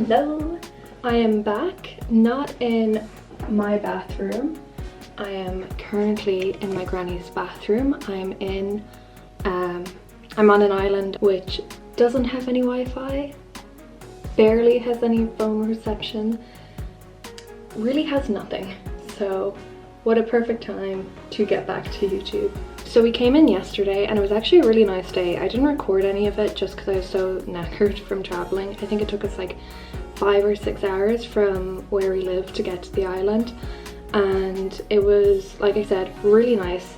Hello! I am back, not in my bathroom. I am currently in my granny's bathroom. I'm on an island which doesn't have any Wi-Fi, barely has any phone reception, really has nothing. So what a perfect time to get back to YouTube. So we came in yesterday and it was actually a really nice day. I didn't record any of it just because I was so knackered from traveling. I think it took us like 5 or 6 hours from where we live to get to the island, and it was, like I said, really nice.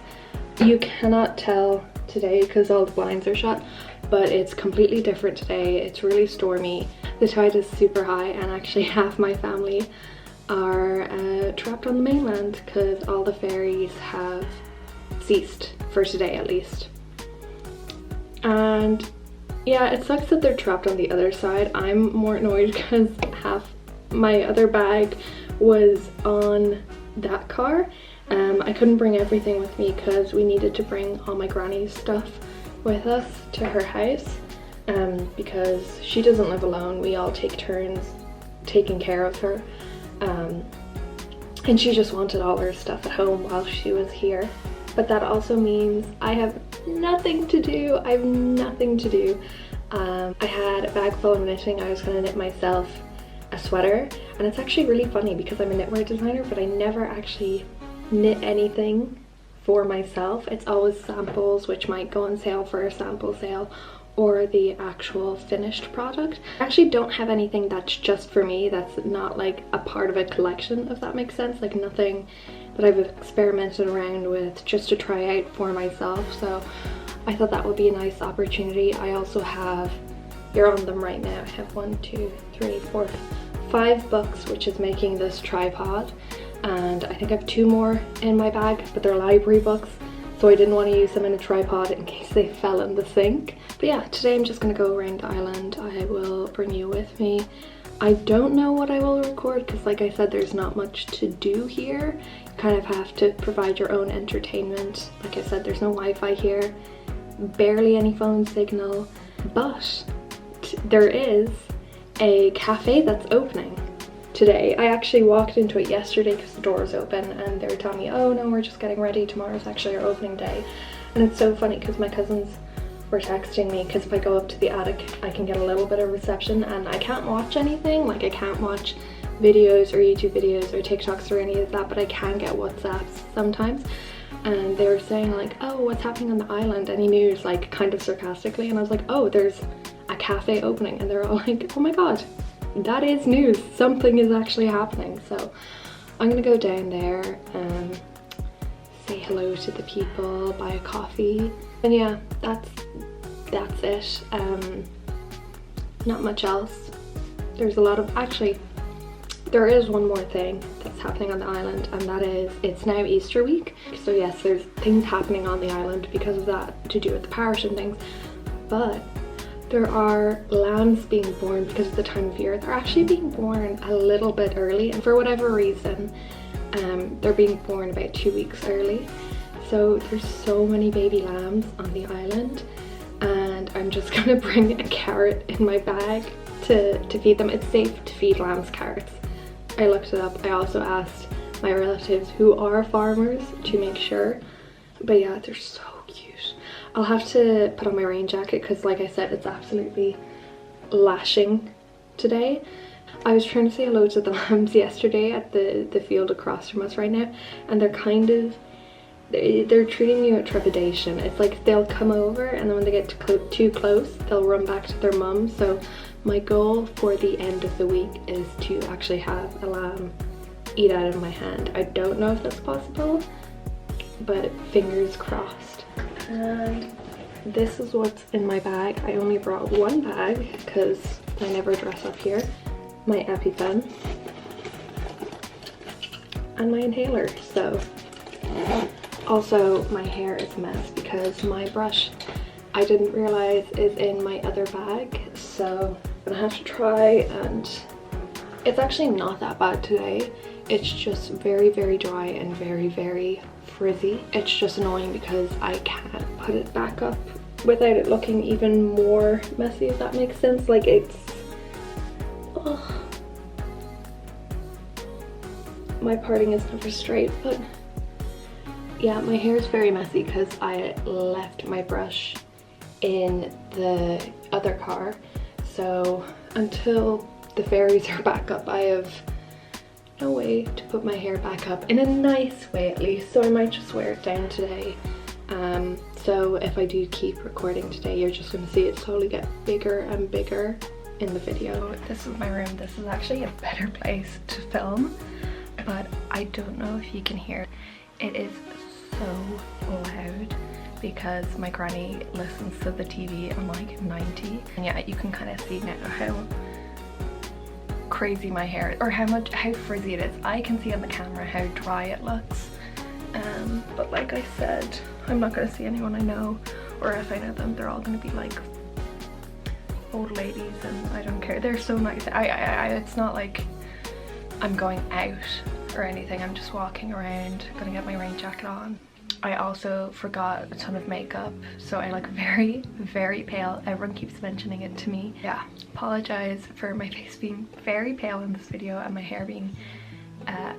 You cannot tell today because all the blinds are shut, but it's completely different today. It's really stormy. The tide is super high and actually half my family are trapped on the mainland because all the ferries have ceased for today at least. And yeah, it sucks that they're trapped on the other side. I'm more annoyed because half my other bag was on that car. I couldn't bring everything with me because we needed to bring all my granny's stuff with us to her house, because she doesn't live alone. We all take turns taking care of her, and she just wanted all her stuff at home while she was here. But that also means I have nothing to do. I have nothing to do. I had a bag full of knitting. I was gonna knit myself a sweater, and it's actually really funny because I'm a knitwear designer, but I never actually knit anything for myself. It's always samples which might go on sale for a sample sale, or the actual finished product. I actually don't have anything that's just for me, that's not like a part of a collection, if that makes sense. Like nothing that I've experimented around with just to try out for myself. So I thought that would be a nice opportunity. I also have, you're on them right now, I have 1, 2, 3, 4, 5 books which is making this tripod, and I think I have 2 more in my bag, but they're library books, so I didn't want to use them in a tripod in case they fell in the sink. But yeah, today I'm just gonna go around the island. I will bring you with me. I don't know what I will record because, like I said, there's not much to do here. You kind of have to provide your own entertainment. Like I said, there's no Wi-Fi here, barely any phone signal, but there is a cafe that's opening today. I actually walked into it yesterday because the door was open and they were telling me, oh no, we're just getting ready, tomorrow's actually our opening day. And it's so funny because my cousins were texting me because if I go up to the attic I can get a little bit of reception, and I can't watch anything, like I can't watch videos or YouTube videos or TikToks or any of that, but I can get WhatsApps sometimes. And they were saying like, oh, what's happening on the island, any news, like kind of sarcastically, and I was like, oh, there's a cafe opening, and they're all like, oh my god, that is news, something is actually happening. So I'm gonna go down there and say hello to the people, buy a coffee, and yeah, that's it. Not much else. There's a lot of, actually there is one more thing that's happening on the island, and that is it's now Easter week. So yes, there's things happening on the island because of that, to do with the parish and things, but there are lambs being born because of the time of year. They're actually being born a little bit early, and for whatever reason they're being born about 2 weeks early. So there's so many baby lambs on the island, and I'm just gonna bring a carrot in my bag to feed them. It's safe to feed lambs carrots. I looked it up. I also asked my relatives who are farmers to make sure, but yeah, they're so cute. I'll have to put on my rain jacket because, like I said, it's absolutely lashing today. I was trying to say hello to the lambs yesterday at the field across from us right now, and they're kind of, they're treating you with trepidation. It's like they'll come over, and then when they get too close, they'll run back to their mum. So my goal for the end of the week is to actually have a lamb eat out of my hand. I don't know if that's possible, but fingers crossed. And this is what's in my bag. I only brought one bag because I never dress up here. My EpiPen and my inhaler. So also my hair is a mess because my brush I didn't realize is in my other bag, so I'm gonna have to try, and it's actually not that bad today. It's just very, very dry and very, very frizzy. It's just annoying because I can't put it back up without it looking even more messy, if that makes sense. Like it's, oh, my parting is never straight, but yeah, my hair is very messy because I left my brush in the other car. So until the ferries are back up, I have no way to put my hair back up in a nice way, at least. So I might just wear it down today. So if I do keep recording today, you're just going to see it slowly get bigger and bigger in the video. This is my room. This is actually a better place to film, but I don't know if you can hear. It is so loud because my granny listens to the TV. I'm like 90, and yeah, you can kind of see now how crazy my hair is, or how frizzy it is. I can see on the camera how dry it looks, but like I said, I'm not going to see anyone I know, or if I know them, they're all going to be like old ladies, and I don't care. They're so nice. It's not like I'm going out or anything. I'm just walking around, gonna get my rain jacket on. I also forgot a ton of makeup, so I look very, very pale. Everyone keeps mentioning it to me. Yeah, apologize for my face being very pale in this video and my hair being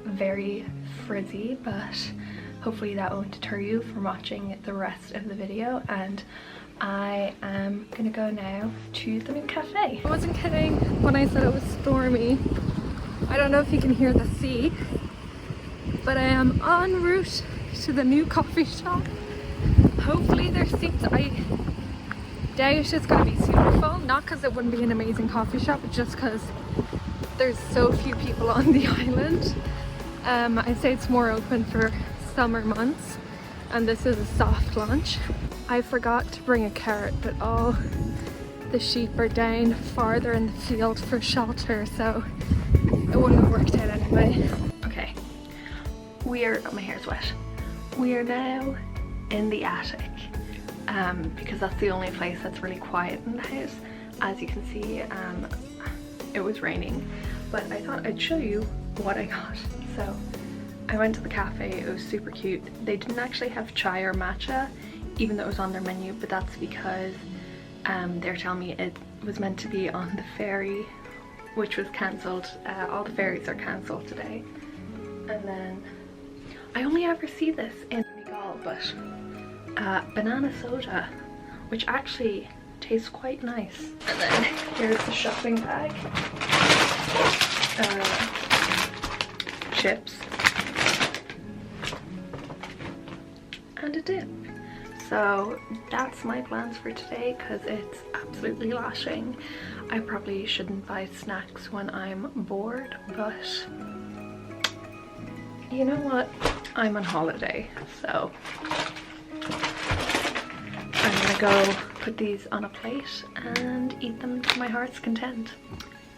very frizzy, but hopefully that won't deter you from watching the rest of the video. And I am gonna go now to the new cafe. I wasn't kidding when I said it was stormy. I don't know if you can hear the sea, but I am en route to the new coffee shop. Hopefully their seats, I doubt it's going to be super full, not because it wouldn't be an amazing coffee shop, but just because there's so few people on the island. I'd say it's more open for summer months, and this is a soft launch. I forgot to bring a carrot, but all the sheep are down farther in the field for shelter, so it wouldn't have worked out anyway. Okay, my hair's wet. We are now in the attic, because that's the only place that's really quiet in the house. As you can see, it was raining, but I thought I'd show you what I got. So I went to the cafe. It was super cute. They didn't actually have chai or matcha, even though it was on their menu, but that's because they're telling me it was meant to be on the ferry, which was cancelled. All the ferries are cancelled today. And then I only ever see this in Senegal, but banana soda, which actually tastes quite nice. And then here's the shopping bag. Chips and a dip. So that's my plans for today because it's absolutely lashing. I probably shouldn't buy snacks when I'm bored, but you know what? I'm on holiday, so I'm gonna go put these on a plate and eat them to my heart's content.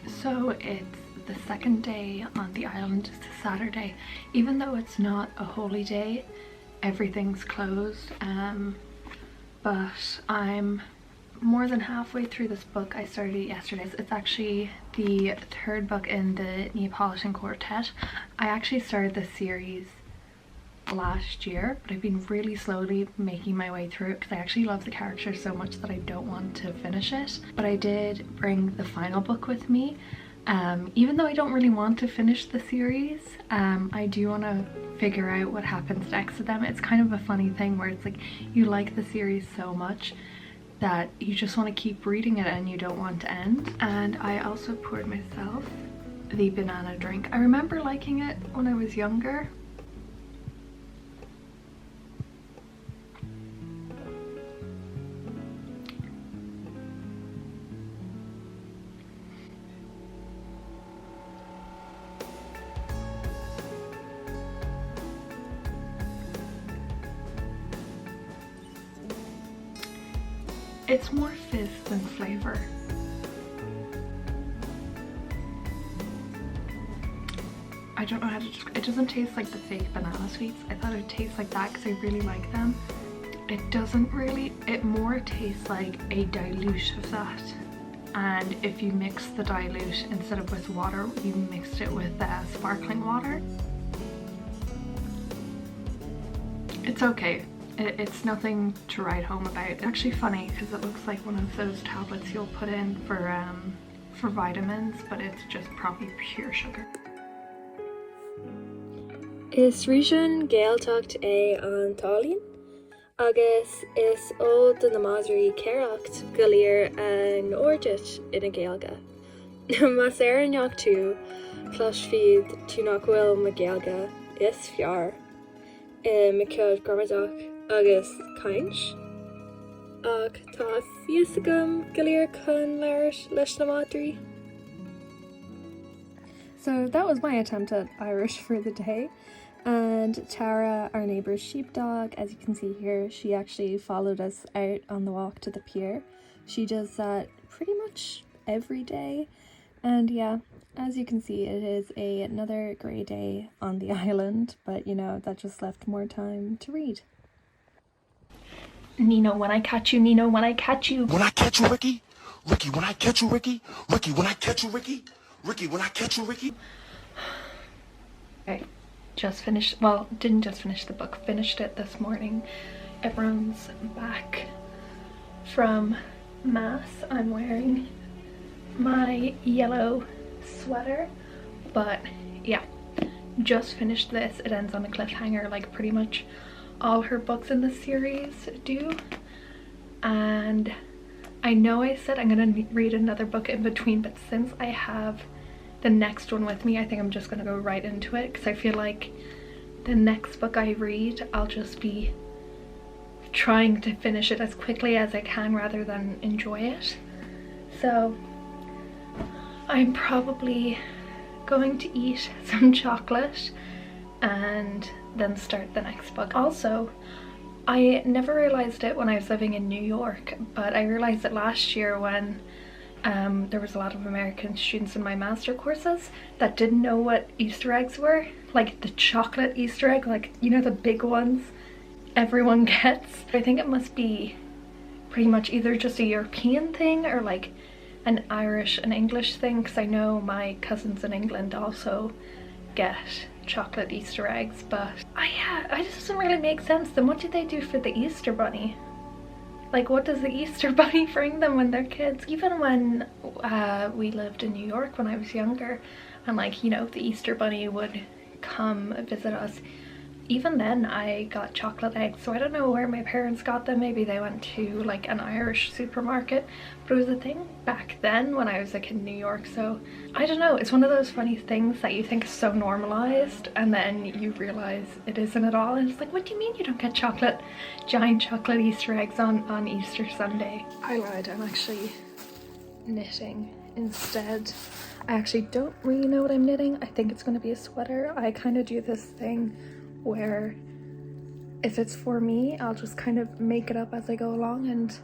So it's the second day on the island. It's a Saturday. Even though it's not a holy day, everything's closed, but I'm more than halfway through this book. I started it yesterday. It's actually the third book in the Neapolitan Quartet. I actually started this series last year, but I've been really slowly making my way through it because I actually love the characters so much that I don't want to finish it. But I did bring the final book with me. Even though I don't really want to finish the series, I do want to figure out what happens next to them. It's kind of a funny thing where it's like you like the series so much that you just want to keep reading it and you don't want to end. And I also poured myself the banana drink. I remember liking it when I was younger. It's more fizz than flavor. I don't know how to describe it. Doesn't taste like the fake banana sweets. I thought it would taste like that because I really like them. It doesn't really. It more tastes like a dilute of that. And if you mix the dilute instead of with water, you mixed it with sparkling water. It's okay. It's nothing to write home about. It's actually funny because it looks like one of those tablets you'll put in for vitamins, but it's just probably pure sugar. Is Rishan Gaeltacht an Tallinn? Agus is ó den na Masri Ceacht golir an ordit ina Gaelga. Mas neach tú, chluis fiad tú nach bhfuil ma Gaelga is fiar. Me cead gormadach agus caint. Ag tá fios agam golir chun leirt leis na Madri. So that was my attempt at Irish for the day. And Tara, our neighbor's sheepdog, as you can see here, she actually followed us out on the walk to the pier. She does that pretty much every day. And yeah, as you can see, it is another grey day on the island, but you know, that just left more time to read. Nino, when I catch you, Nino, when I catch you. When I catch you, Ricky. Ricky, when I catch you, Ricky. Ricky, when I catch you, Ricky. Ricky, when I catch you, Ricky. Okay. Just finished, well, didn't just finish the book, finished it this morning. Everyone's back from mass. I'm wearing my yellow sweater, but yeah, just finished this. It ends on a cliffhanger like pretty much all her books in the series do. And I know I said I'm gonna read another book in between, but since I have the next one with me, I think I'm just gonna go right into it because I feel like the next book I read, I'll just be trying to finish it as quickly as I can rather than enjoy it. So I'm probably going to eat some chocolate and then start the next book. Also, I never realized it when I was living in New York, but I realized it last year when there was a lot of American students in my master courses that didn't know what Easter eggs were. Like the chocolate Easter egg, like, you know, the big ones everyone gets. I think it must be pretty much either just a European thing or like an Irish and English thing, because I know my cousins in England also get chocolate Easter eggs, but it just doesn't really make sense. Then what do they do for the Easter bunny? Like, what does the Easter bunny bring them when they're kids? Even when we lived in New York when I was younger, and like, you know, the Easter bunny would come visit us, even then I got chocolate eggs. So I don't know where my parents got them. Maybe they went to like an Irish supermarket, but it was a thing back then when I was like in New York. So I don't know, it's one of those funny things that you think is so normalized and then you realize it isn't at all, and it's like, what do you mean you don't get giant chocolate Easter eggs on Easter Sunday? I lied, I'm actually knitting instead. I actually don't really know what I'm knitting. I think it's going to be a sweater. I kind of do this thing where if it's for me, I'll just kind of make it up as I go along and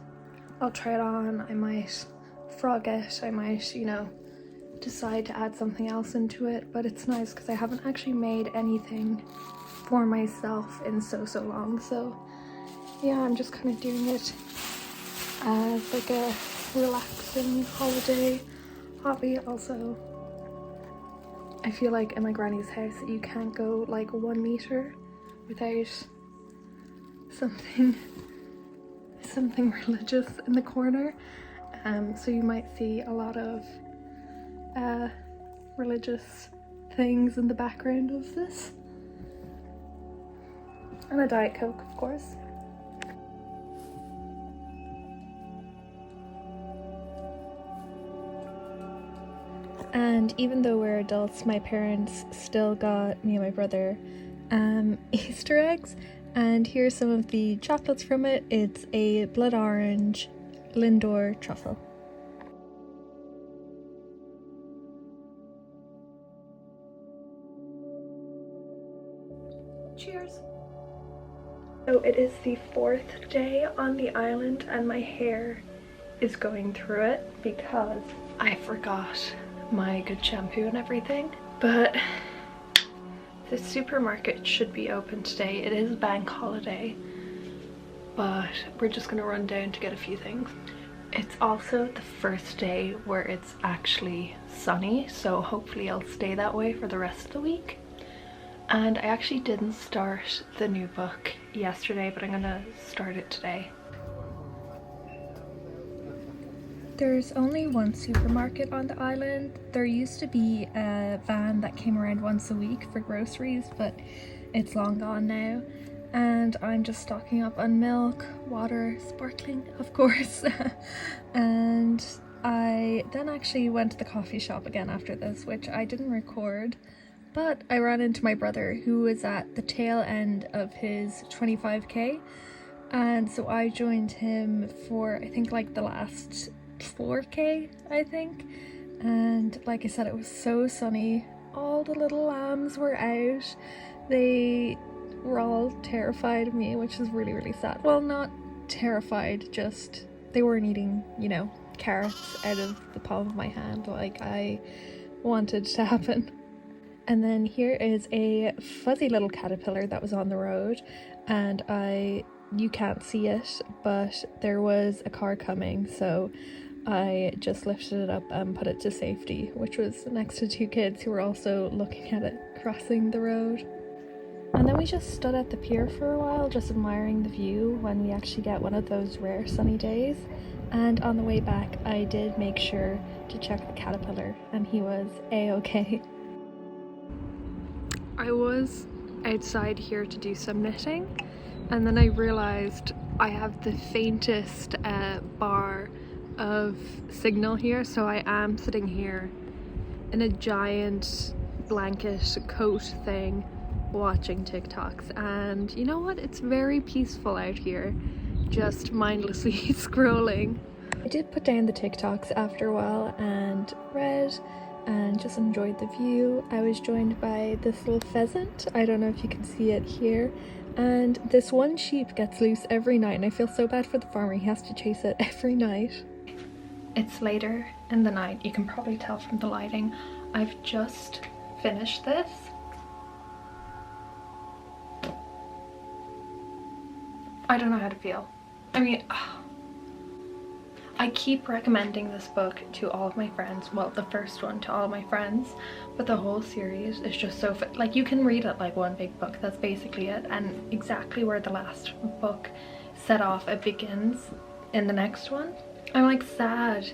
I'll try it on. I might frog it, I might, you know, decide to add something else into it, but it's nice because I haven't actually made anything for myself in so long. So yeah, I'm just kind of doing it as like a relaxing holiday hobby. Also, I feel like in my granny's house you can't go like 1 meter without something religious in the corner, so you might see a lot of religious things in the background of this, and a Diet Coke, of course. And even though we're adults, my parents still got me and my brother Easter eggs, and here's some of the chocolates from it. It's a blood orange Lindor truffle. Cheers! So it is the 4th day on the island and my hair is going through it because I forgot my good shampoo and everything. But the supermarket should be open today. It is bank holiday, but we're just gonna run down to get a few things. It's also the first day where it's actually sunny, so hopefully I'll stay that way for the rest of the week. And I actually didn't start the new book yesterday, but I'm gonna start it today. There's only one supermarket on the island. There used to be a van that came around once a week for groceries, but it's long gone now, and I'm just stocking up on milk, water, sparkling of course. And I then actually went to the coffee shop again after this, which I didn't record, but I ran into my brother who was at the tail end of his 25k, and so I joined him for I think like the last 4k I think. And like I said, it was so sunny, all the little lambs were out. They were all terrified of me, which is really, really sad. Well, not terrified, just they weren't eating, you know, carrots out of the palm of my hand like I wanted to happen. And then here is a fuzzy little caterpillar that was on the road, and you can't see it, but there was a car coming, so I just lifted it up and put it to safety, which was next to two kids who were also looking at it crossing the road. And then we just stood at the pier for a while, just admiring the view when we actually get one of those rare sunny days. And on the way back, I did make sure to check the caterpillar, and he was a-okay. I was outside here to do some knitting, and then I realized I have the faintest bar of signal here, so I am sitting here in a giant blanket coat thing watching TikToks, and you know what, it's very peaceful out here, just mindlessly scrolling. I did put down the TikToks after a while and read and just enjoyed the view. I was joined by this little pheasant, I don't know if you can see it here, and this one sheep gets loose every night, and I feel so bad for the farmer, he has to chase it every night. It's later in the night, you can probably tell from the lighting. I've just finished this. I don't know how to feel. I mean, I keep recommending this book to all of my friends. Well, the first one to all of my friends, but the whole series is just so like, you can read it like one big book, that's basically it, and exactly where the last book set off, it begins in the next one. I'm like sad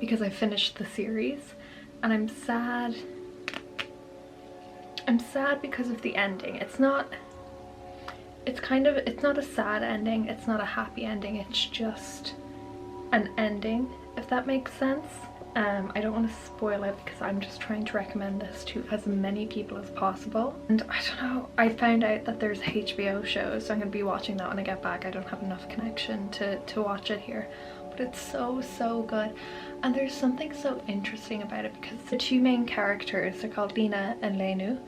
because I finished the series, and I'm sad because of the ending. It's not a sad ending, it's not a happy ending, it's just an ending, if that makes sense. I don't want to spoil it because I'm just trying to recommend this to as many people as possible. And I don't know, I found out that there's HBO shows, so I'm going to be watching that when I get back. I don't have enough connection to watch it here, but it's so good. And there's something so interesting about it because the two main characters are called Lena and Lenu,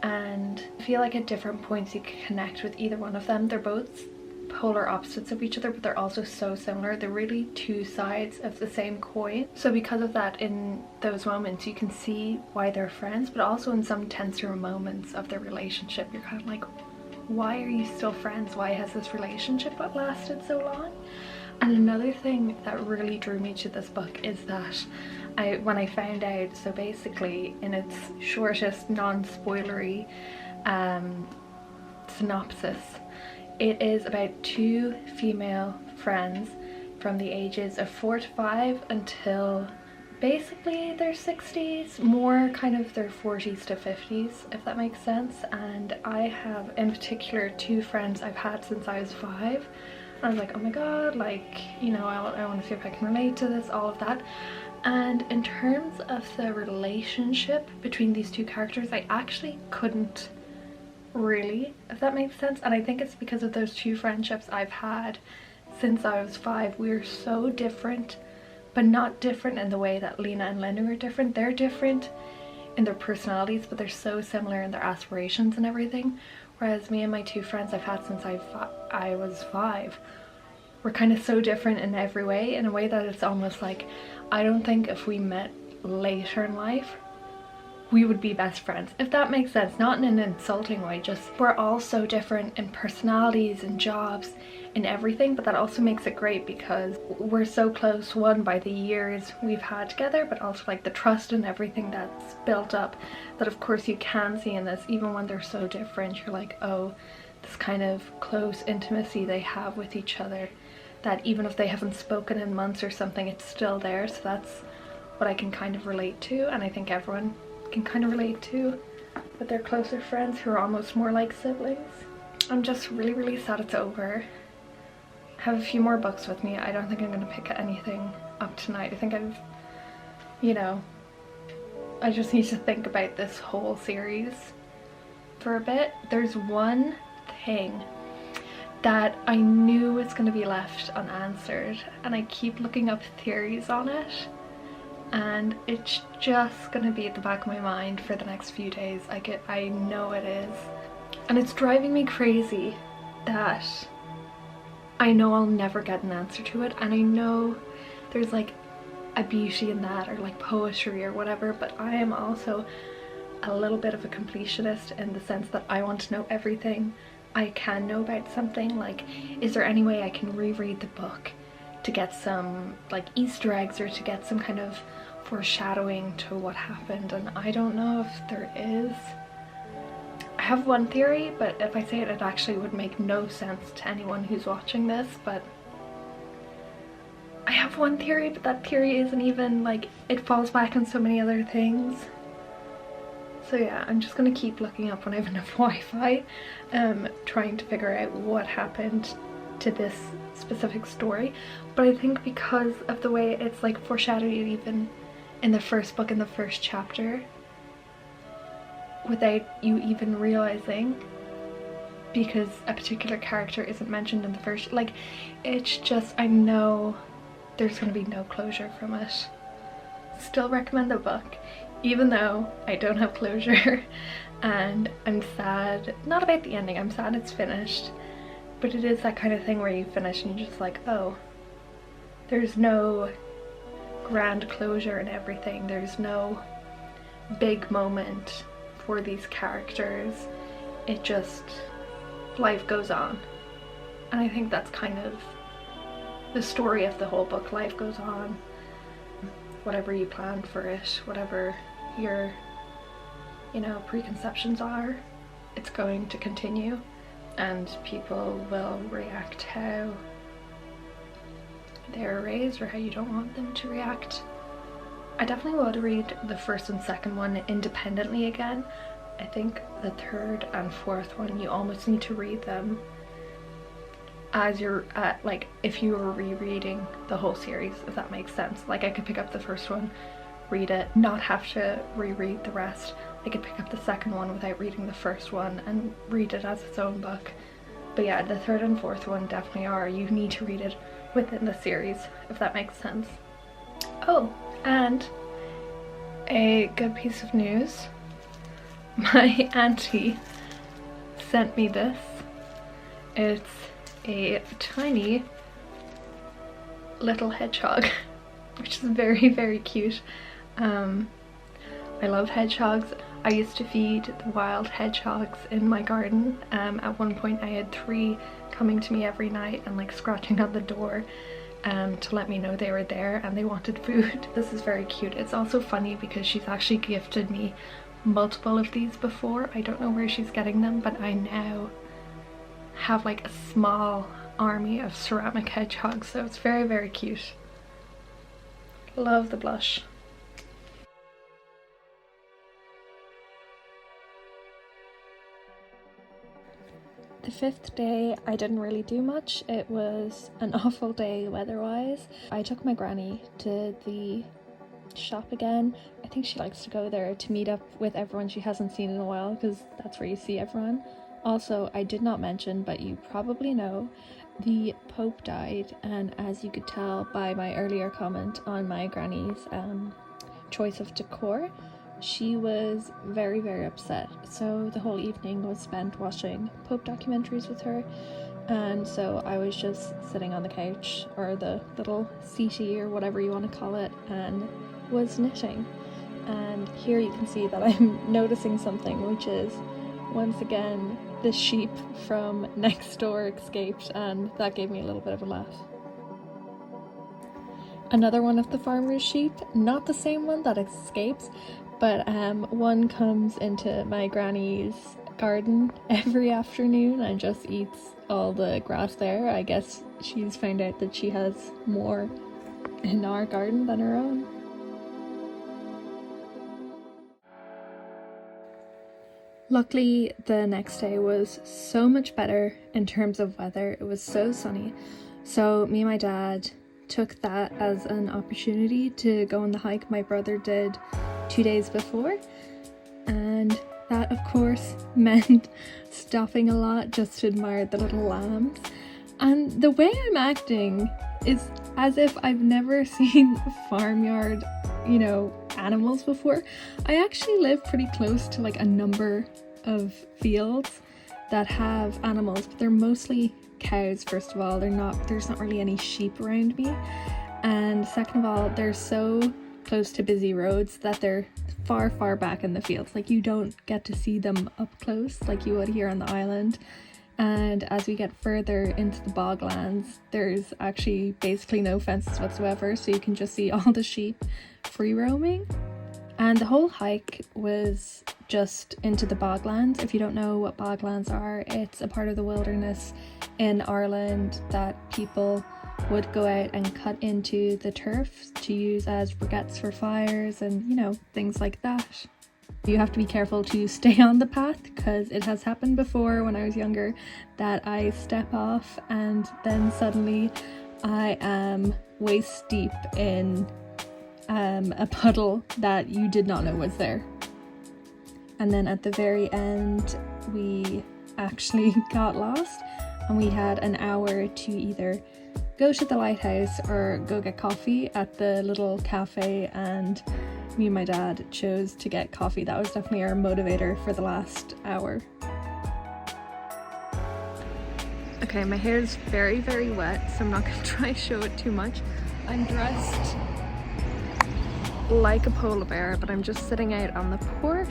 and I feel like at different points you can connect with either one of them. They're both polar opposites of each other, but they're also so similar. They're really two sides of the same coin. So because of that, in those moments you can see why they're friends, but also in some tenser moments of their relationship you're kind of like, why are you still friends? Why has this relationship lasted so long? And another thing that really drew me to this book is that when I found out, so basically in its shortest non-spoilery synopsis, it is about two female friends from the ages of 4 to 5 until basically their 60s, more kind of their 40s to 50s, if that makes sense. And I have in particular two friends I've had since I was 5. I was like, oh my god, like, you know, I want to see if I can relate to this, all of that. And in terms of the relationship between these two characters, I actually couldn't really, if that makes sense. And I think it's because of those two friendships I've had since I was 5. We're so different, but not different in the way that Lena and Lenu are different. They're different in their personalities, but they're so similar in their aspirations and everything. Whereas me and my two friends I've had since I was 5, we're kind of so different in every way, in a way that it's almost like, I don't think if we met later in life we would be best friends, if that makes sense. Not in an insulting way, just we're all so different in personalities and jobs and everything, but that also makes it great because we're so close, one by the years we've had together, but also like the trust and everything that's built up, that of course you can see in this. Even when they're so different, you're like, oh, this kind of close intimacy they have with each other, that even if they haven't spoken in months or something, it's still there. So that's what I can kind of relate to, and I think everyone can kind of relate to. with their closer friends who are almost more like siblings. I'm just really, really sad it's over. I have a few more books with me. I don't think I'm going to pick anything up tonight. I think I just need to think about this whole series for a bit. There's one thing that I knew was going to be left unanswered, and I keep looking up theories on it, and it's just going to be at the back of my mind for the next few days. I know it is, and it's driving me crazy that I know I'll never get an answer to it, and I know there's like a beauty in that, or like poetry or whatever, but I am also a little bit of a completionist in the sense that I want to know everything I can know about something. Like, is there any way I can reread the book to get some like Easter eggs, or to get some kind of foreshadowing to what happened? And I don't know if there is. I have one theory, but if I say it, it actually would make no sense to anyone who's watching this, but I have one theory, but that theory isn't even like, it falls back on so many other things. So yeah, I'm just gonna keep looking up when I have enough Wi-Fi, trying to figure out what happened to this specific story. But I think because of the way it's like foreshadowed even in the first book, in the first chapter, without you even realizing, because a particular character isn't mentioned in the first, like, it's just, I know there's gonna be no closure from it. Still recommend the book, even though I don't have closure, and I'm sad, not about the ending, I'm sad it's finished, but it is that kind of thing where you finish and you're just like, oh, there's no grand closure and everything, there's no big moment for these characters, it just, life goes on. And I think that's kind of the story of the whole book. Life goes on, whatever you planned for it, whatever your, you know, preconceptions are, it's going to continue, and people will react how they're raised or how you don't want them to react. I definitely would read the first and second one independently again. I think the third and fourth one, you almost need to read them as you're like, if you were rereading the whole series, if that makes sense. Like, I could pick up the first one, read it, not have to reread the rest. I could pick up the second one without reading the first one and read it as its own book. But yeah, the third and fourth one definitely are, you need to read it within the series, if that makes sense. Oh, and a good piece of news. My auntie sent me this. It's a tiny little hedgehog, which is very, very cute. I love hedgehogs. I used to feed the wild hedgehogs in my garden. At one point I had 3 coming to me every night and like scratching at the door to let me know they were there and they wanted food. This is very cute. It's also funny because she's actually gifted me multiple of these before. I don't know where she's getting them, but I now have like a small army of ceramic hedgehogs, so it's very, very cute. Love the blush. The 5th day I didn't really do much. It was an awful day weather-wise. I took my granny to the shop again. I think she likes to go there to meet up with everyone she hasn't seen in a while, because that's where you see everyone. Also, I did not mention, but you probably know, the Pope died, and as you could tell by my earlier comment on my granny's choice of decor, she was very, very upset. So the whole evening was spent watching Pope documentaries with her, and so I was just sitting on the couch, or the little seaty or whatever you want to call it, and was knitting. And here you can see that I'm noticing something, which is, once again, the sheep from next door escaped, and that gave me a little bit of a laugh. Another one of the farmer's sheep, not the same one that escapes, but one comes into my granny's garden every afternoon and just eats all the grass there. I guess she's found out that she has more in our garden than her own. Luckily, the next day was so much better in terms of weather. It was so sunny. So me and my dad took that as an opportunity to go on the hike my brother did 2 days before. And that, of course, meant stopping a lot just to admire the little lambs. And the way I'm acting is as if I've never seen farmyard, animals before. I actually live pretty close to like a number of fields that have animals, but they're mostly cows. First of all, there's not really any sheep around me, and second of all, they're so close to busy roads that they're far back in the fields. Like, you don't get to see them up close like you would here on the island. And as we get further into the boglands, there's actually basically no fences whatsoever, so you can just see all the sheep free roaming. And the whole hike was just into the boglands. If you don't know what boglands are, it's a part of the wilderness in Ireland that people would go out and cut into the turf to use as briquettes for fires and, things like that. You have to be careful to stay on the path, because it has happened before when I was younger that I step off and then suddenly I am waist deep in a puddle that you did not know was there. And then at the very end, we actually got lost, and we had an hour to either go to the lighthouse or go get coffee at the little cafe, and me and my dad chose to get coffee. That was definitely our motivator for the last hour. Okay, my hair is very wet, so I'm not going to try to show it too much. I'm dressed like a polar bear, but I'm just sitting out on the porch.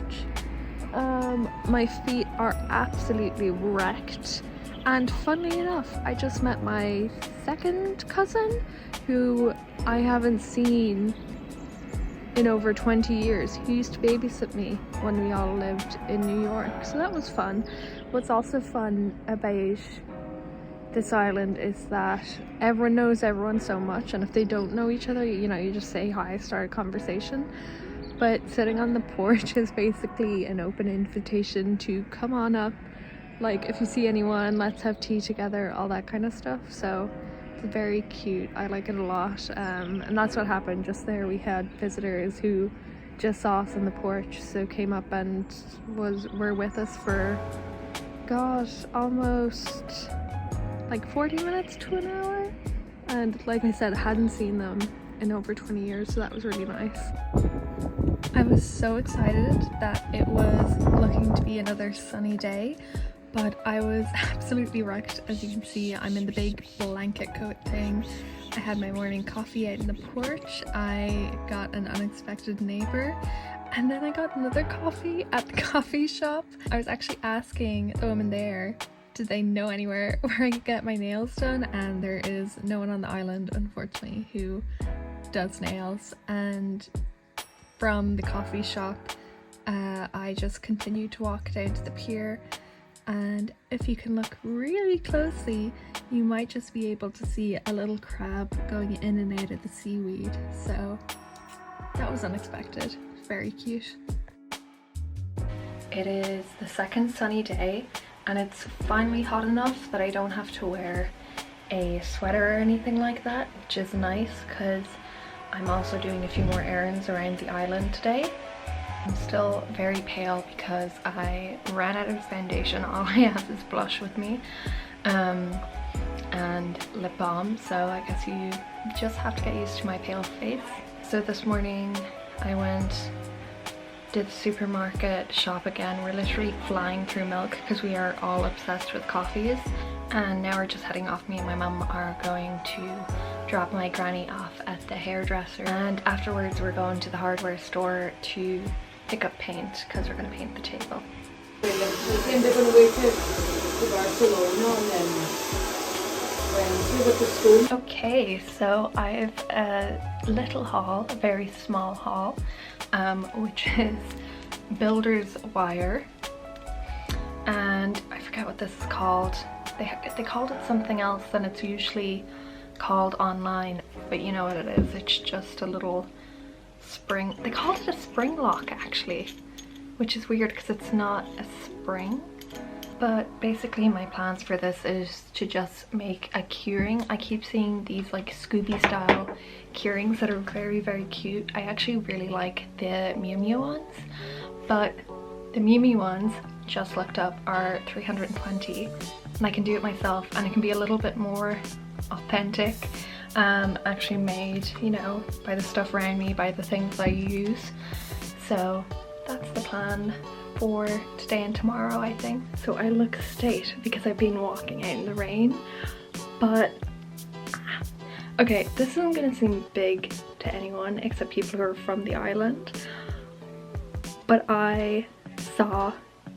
My feet are absolutely wrecked, and funnily enough, I just met my second cousin, who I haven't seen in over 20 years. He used to babysit me when we all lived in New York, so that was fun. What's also fun about this island is that everyone knows everyone so much, and if they don't know each other, you just say hi, start a conversation. But sitting on the porch is basically an open invitation to come on up, like if you see anyone, let's have tea together, all that kind of stuff. So it's very cute. I like it a lot, and that's what happened just there. We had visitors who just saw us on the porch, so came up and were with us for almost like 40 minutes to an hour, and like I said, hadn't seen them in over 20 years, so that was really nice. I was so excited that it was looking to be another sunny day, but I was absolutely wrecked. As you can see, I'm in the big blanket coat thing. I had my morning coffee out in the porch. I got an unexpected neighbor, and then I got another coffee at the coffee shop. I was actually asking the woman there, did they know anywhere where I could get my nails done, and there is no one on the island, unfortunately, who does nails. And from the coffee shop, I just continued to walk down to the pier, and if you can look really closely, you might just be able to see a little crab going in and out of the seaweed. So that was unexpected. Very cute. It is the second sunny day, and it's finally hot enough that I don't have to wear a sweater or anything like that, which is nice because I'm also doing a few more errands around the island today. I'm still very pale because I ran out of foundation. All I have is blush with me and lip balm, so I guess you just have to get used to my pale face. So this morning I did the supermarket shop again. We're literally flying through milk because we are all obsessed with coffees, and now we're just heading off. Me and my mum are going to drop my granny off at the hairdresser, and afterwards we're going to the hardware store to pick up paint because we're going to paint the table. They're going to wait to Barcelona and then Wednesday with the school. Okay, so I have a little haul, a very small haul, which is builder's wire, and I forget what this is called. They called it something else than it's usually called online, but you know what it is. It's just a little spring. They called it a spring lock actually, which is weird because it's not a spring. But basically my plans for this is to just make a keyring. I keep seeing these like Scooby style keyrings that are very, very cute. I actually really like the Miu Miu ones, but the Miu Miu ones, just looked up, are 320, and I can do it myself, and it can be a little bit more authentic, actually made, you know, by the stuff around me, by the things I use. So that's the plan for today and tomorrow, I think. So I look state because I've been walking out in the rain, but okay, this isn't gonna seem big to anyone except people who are from the island, but I saw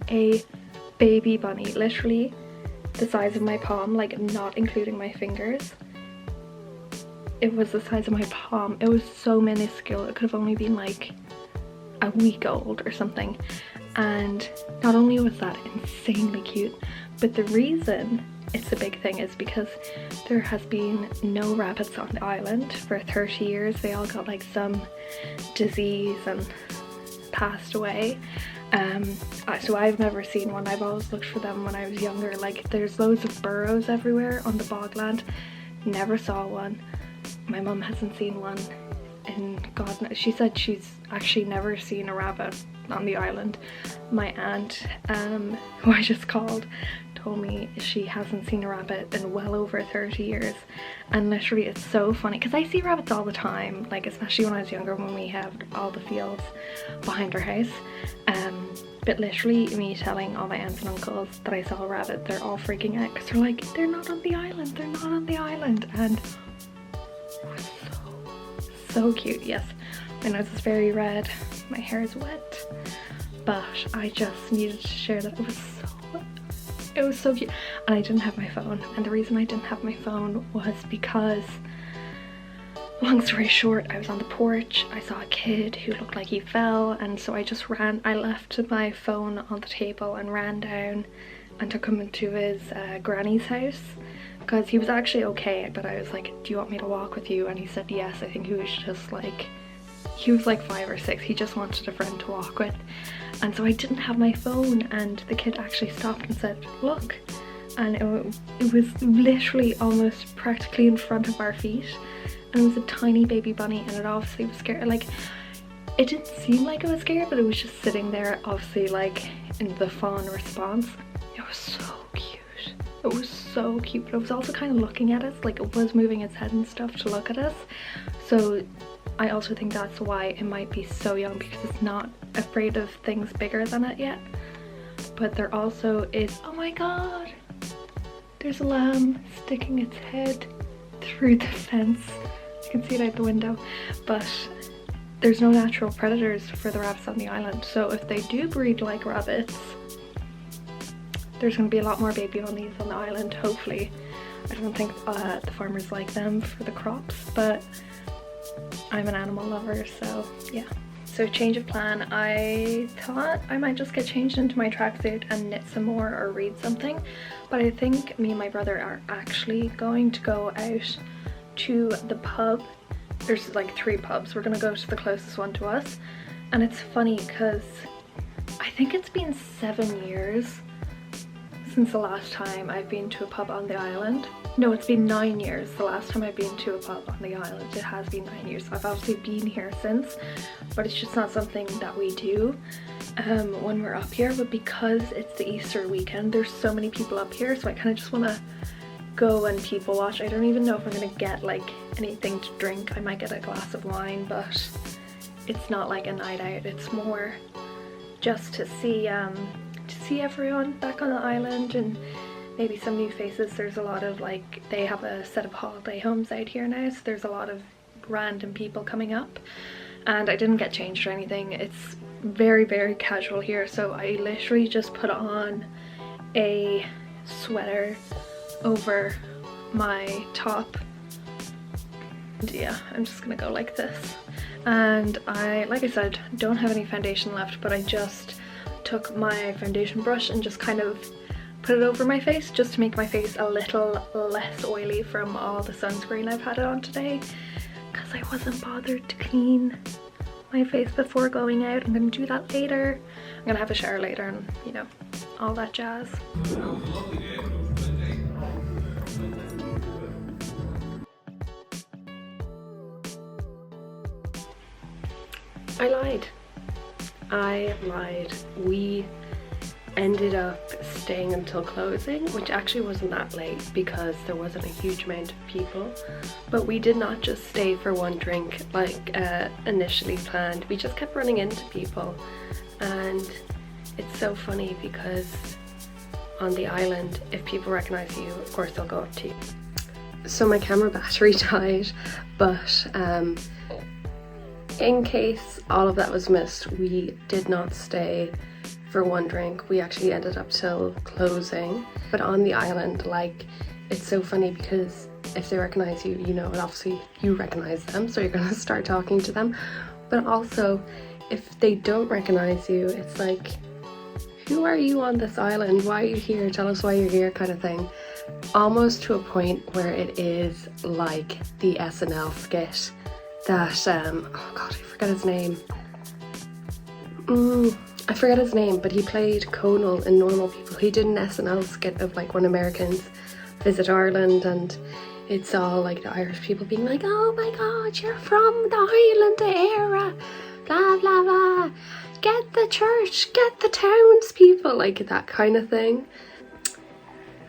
a baby bunny, literally the size of my palm, like not including my fingers. It was the size of my palm. It was so minuscule. It could have only been like a week old or something. And not only was that insanely cute, but the reason it's a big thing is because there has been no rabbits on the island for 30 years. They all got like some disease and passed away. So I've never seen one. I've always looked for them when I was younger. Like there's loads of burrows everywhere on the bogland. Never saw one. My mum hasn't seen one, and God knows, she said she's actually never seen a rabbit on the island. My aunt, who I just called, told me she hasn't seen a rabbit in well over 30 years. And literally it's so funny because I see rabbits all the time, like especially when I was younger, when we have all the fields behind our house. But literally me telling all my aunts and uncles that I saw a rabbit, they're all freaking out because they're like, they're not on the island, they're not on the island. And it was so cute. Yes, my nose is very red, my hair is wet, but I just needed to share that. It was so cute. And I didn't have my phone, and the reason I didn't have my phone was because, long story short, I was on the porch, I saw a kid who looked like he fell, and so I just ran. I left my phone on the table and ran down and took him into his granny's house, because he was actually okay, but I was like, do you want me to walk with you? And he said yes. I think he was just like, he was like 5 or 6, he just wanted a friend to walk with. And so I didn't have my phone, and the kid actually stopped and said, look. And it was literally almost practically in front of our feet, and it was a tiny baby bunny, and it obviously was scared. Like, it didn't seem like it was scared, but it was just sitting there, obviously, like in the fawn response. It was so cute. It was so cute, but it was also kind of looking at us, like it was moving its head and stuff to look at us. So I also think that's why it might be so young, because it's not afraid of things bigger than it yet. But there also is, oh my god, there's a lamb sticking its head through the fence. You can see it out the window. But there's no natural predators for the rabbits on the island, so if they do breed like rabbits, there's going to be a lot more baby bunnies on the island, hopefully. I don't think the farmers like them for the crops, but I'm an animal lover, so yeah. So change of plan, I thought I might just get changed into my tracksuit and knit some more or read something, but I think me and my brother are actually going to go out to the pub. There's like 3 pubs. We're gonna go to the closest one to us, and it's funny because I think it's been 7 years since the last time I've been to a pub on the island. No, it's been 9 years the last time I've been to a pub on the island. It has been 9 years. I've obviously been here since, but it's just not something that we do when we're up here. But because it's the Easter weekend, there's so many people up here, so I kind of just want to go and people watch. I don't even know if I'm gonna get like anything to drink. I might get a glass of wine, but it's not like a night out. It's more just to see everyone back on the island and maybe some new faces. There's a lot of like, they have a set of holiday homes out here now, so there's a lot of random people coming up. And I didn't get changed or anything. It's very, very casual here, so I literally just put on a sweater over my top. And yeah, I'm just gonna go like this. And I, like I said, don't have any foundation left, but I just took my foundation brush and just kind of put it over my face just to make my face a little less oily from all the sunscreen I've had on today, because I wasn't bothered to clean my face before going out. I'm gonna do that later. I'm gonna have a shower later and, you know, all that jazz. I lied. We ended up staying until closing, which actually wasn't that late because there wasn't a huge amount of people. But we did not just stay for one drink like initially planned. We just kept running into people, and it's so funny because on the island, if people recognize you, of course they'll go up to you. So my camera battery died, but in case all of that was missed, we did not stay for one drink. We actually ended up till closing. But on the island, like, it's so funny because if they recognize you, you know, and obviously you recognize them, so you're gonna start talking to them. But also, if they don't recognize you, it's like, who are you on this island? Why are you here? Tell us why you're here, kind of thing. Almost to a point where it is like the SNL skit that, oh god, I forget his name. I forget his name, but he played Conal in Normal People. He did an SNL skit of like when Americans visit Ireland, and it's all like the Irish people being like, oh my god, you're from the Highland era, blah blah blah, get the church, get the townspeople, like that kind of thing.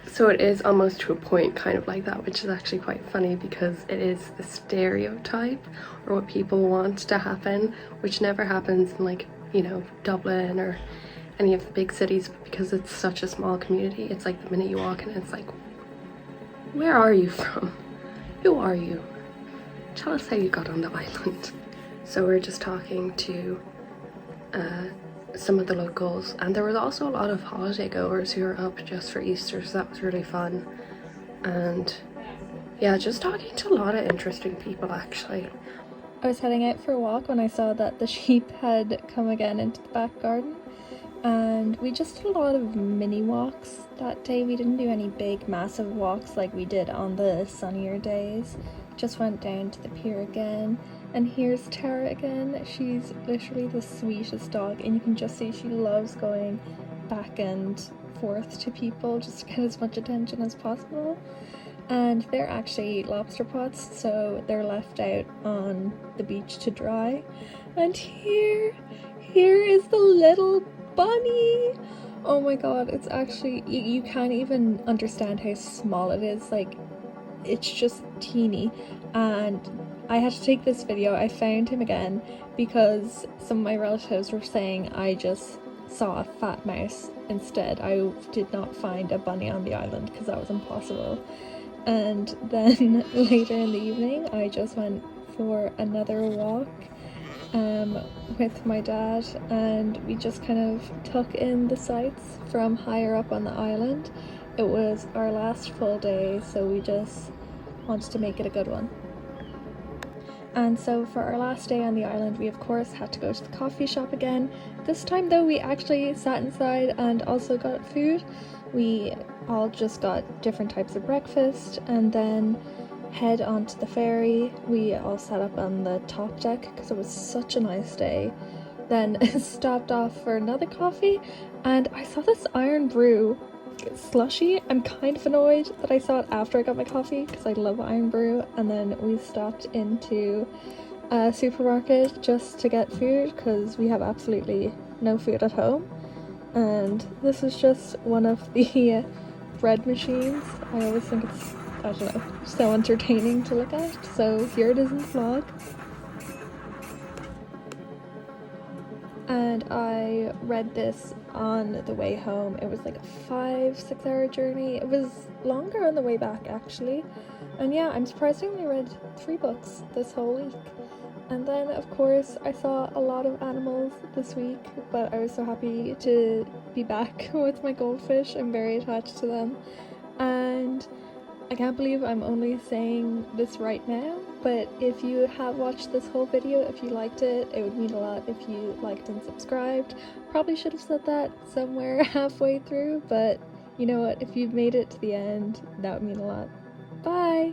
So it is almost to a point kind of like that, which is actually quite funny because it is the stereotype or what people want to happen, which never happens in, like, you know, Dublin or any of the big cities, because it's such a small community. It's like the minute you walk in, it's like, where are you from? Who are you? Tell us how you got on the island. So we're just talking to some of the locals, and there was also a lot of holiday goers who were up just for Easter, so that was really fun. And yeah, just talking to a lot of interesting people actually. I was heading out for a walk when I saw that the sheep had come again into the back garden, and we just did a lot of mini walks that day. We didn't do any big massive walks like we did on the sunnier days. Just went down to the pier again, and here's Tara again. She's literally the sweetest dog, and you can just see she loves going back and forth to people just to get as much attention as possible. And they're actually lobster pots, so they're left out on the beach to dry. And here is the little bunny. Oh my god, it's actually, you can't even understand how small it is. Like, it's just teeny. And I had to take this video. I found him again because some of my relatives were saying I just saw a fat mouse instead. I did not find a bunny on the island because that was impossible. And then later in the evening I just went for another walk with my dad, and we just kind of took in the sights from higher up on the island. It was our last full day, so we just wanted to make it a good one. And so for our last day on the island, we of course had to go to the coffee shop again. This time though, we actually sat inside and also got food. We all just got different types of breakfast and then head onto the ferry. We all sat up on the top deck because it was such a nice day. Then stopped off for another coffee, and I saw this Iron Brew slushy. I'm kind of annoyed that I saw it after I got my coffee because I love Iron Brew. And then we stopped into a supermarket just to get food because we have absolutely no food at home. And this is just one of the bread machines. I always think it's, I don't know, so entertaining to look at. So here it is in the vlog. And I read this on the way home. It was like a 5-6 hour journey. It was longer on the way back actually. And yeah, I'm surprised I only read 3 books this whole week. And then of course I saw a lot of animals this week, but I was so happy to be back with my goldfish. I'm very attached to them. And I can't believe I'm only saying this right now, but if you have watched this whole video, if you liked it, it would mean a lot if you liked and subscribed. Probably should have said that somewhere halfway through, but you know what, if you've made it to the end, that would mean a lot. Bye!